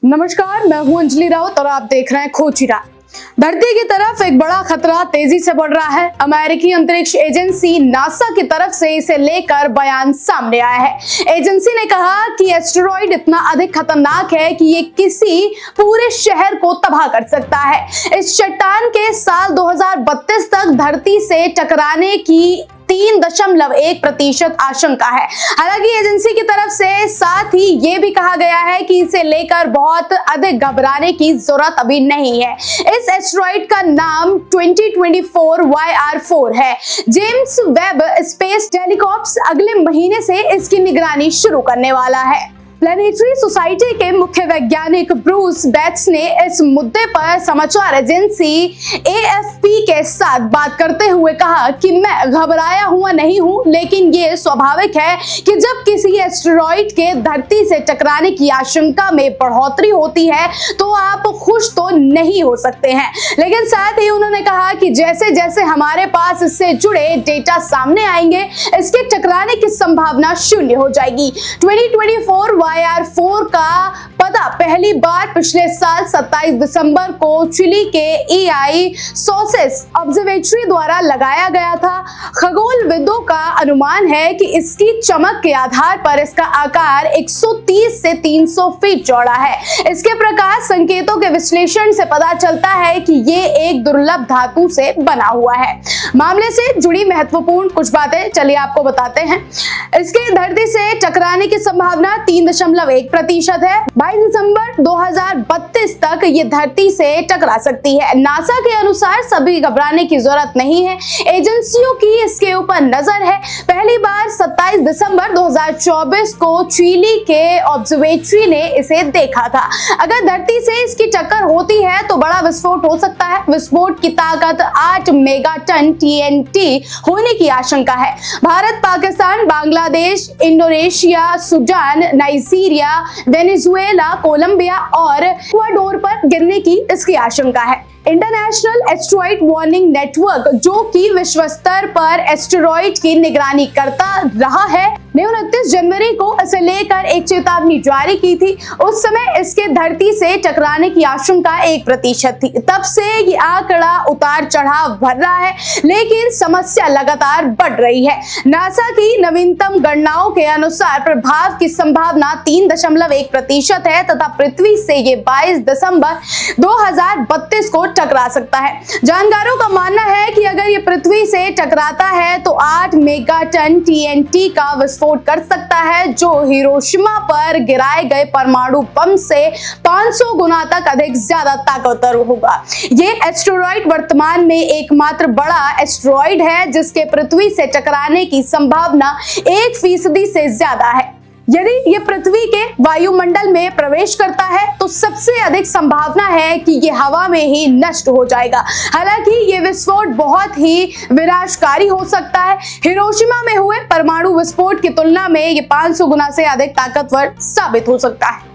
नमस्कार, मैं हूं अंजलि राउत और आप देख रहे हैं खोजी रात। धरती की तरफ एक बड़ा खतरा तेजी से बढ़ रहा है। अमेरिकी अंतरिक्ष एजेंसी नासा की तरफ से इसे लेकर बयान सामने आया है। एजेंसी ने कहा कि एस्टेरॉइड इतना अधिक खतरनाक है कि ये किसी पूरे शहर को तबाह कर सकता है। इस चट्टान के साल 2032 तक धरती से टकराने की 3.1% आशंका है। हालांकि एजेंसी की तरफ से साथ ही ये भी कहा गया है कि इसे लेकर बहुत अधिक घबराने की जरूरत अभी नहीं है। इस एस्टेरॉइड का नाम 2024 YR4 है। जेम्स वेब स्पेस टेलीस्कोप अगले महीने से इसकी निगरानी शुरू करने वाला है। प्लैनेटरी सोसाइटी के मुख्य वैज्ञानिक ब्रूस बेट्स ने इस मुद्दे पर समाचार एजेंसी AFP के साथ बात करते हुए कहा कि मैं घबराया हुआ नहीं हूं, लेकिन ये स्वाभाविक है कि जब किसी एस्टेरॉइड के धरती से टकराने की आशंका में बढ़ोतरी होती है तो आप खुश तो नहीं हो सकते हैं। लेकिन साथ ही उन्होंने कहा कि जैसे जैसे हमारे पास इससे जुड़े डेटा सामने आएंगे, इसके टकराने की संभावना शून्य हो जाएगी। 2024 YR4 का पता पहली बार पिछले साल 27 दिसंबर को चिली के EI सोसेस ऑब्जर्वेटरी द्वारा लगाया गया था। खगोलविदों का अनुमान है कि इसकी चमक के आधार पर इसका आकार 130 से 300 फीट चौड़ा है। इसके प्रकाश संकेतों के विश्लेषण से पता चलता है कि ये एक दुर्लभ धातु से बना हुआ है। मामले से जुड़ी महत्वपूर्ण कुछ बातें चलिए आपको बताते हैं। इसके धरती से टकराने की संभावना 3.1% है। 22 दिसंबर 2032 तक ये धरती से टकरा सकती है। नासा के अनुसार सभी घबराने की जरूरत नहीं है। एजेंसियों की इसके ऊपर नजर है। पहली बार 27 दिसंबर 2024 को चिली के ऑब्जर्वेटरी ने इसे देखा था। अगर धरती से इसकी टक्कर होती है तो बड़ा विस्फोट हो सकता है। विस्फोट की ताकत 8 मेगाटन TNT होने की आशंका है। Bharat, Pakistan, Bangladesh, Indonesia, Sudan, Nigeria, Venezuela, Colombia और इक्वाडोर पर गिरने की इसकी आशंका है। इंटरनेशनल एस्टेरॉइड वार्निंग नेटवर्क, जो कि विश्व स्तर पर एस्टेरॉइड की निगरानी करता रहा है, ने 29 जनवरी को इसे लेकर एक चेतावनी जारी की थी। उस समय इसके धरती से टकराने की आशंका 1% थी। तब से ये आंकड़ा उतार चढ़ाव भर रहा है, लेकिन समस्या लगातार बढ़ रही है। नासा की नवीनतम गणनाओं के अनुसार प्रभाव की संभावना 3.1% है तथा पृथ्वी से ये 22 दिसंबर 2032 को टकरा सकता है। जानकारों का मानना है कि अगर ये पृथ्वी से टकराता है तो 8 मेगाटन TNT का विस्फोट कर सकता है, जो हिरोशिमा पर गिराए गए परमाणु बम से 500 गुना तक अधिक ज्यादा ताकतवर होगा। ये एस्टेरॉइड वर्तमान में एकमात्र बड़ा एस्टेरॉइड है जिसके पृथ्वी से टकराने की संभावना 1% से ज्यादा है। यदि ये पृथ्वी के वायुमंडल में प्रवेश करता है तो सबसे अधिक संभावना है कि ये हवा में ही नष्ट हो जाएगा। हालांकि ये विस्फोट बहुत ही विनाशकारी हो सकता है। हिरोशिमा में हुए परमाणु विस्फोट की तुलना में ये 500 गुना से अधिक ताकतवर साबित हो सकता है।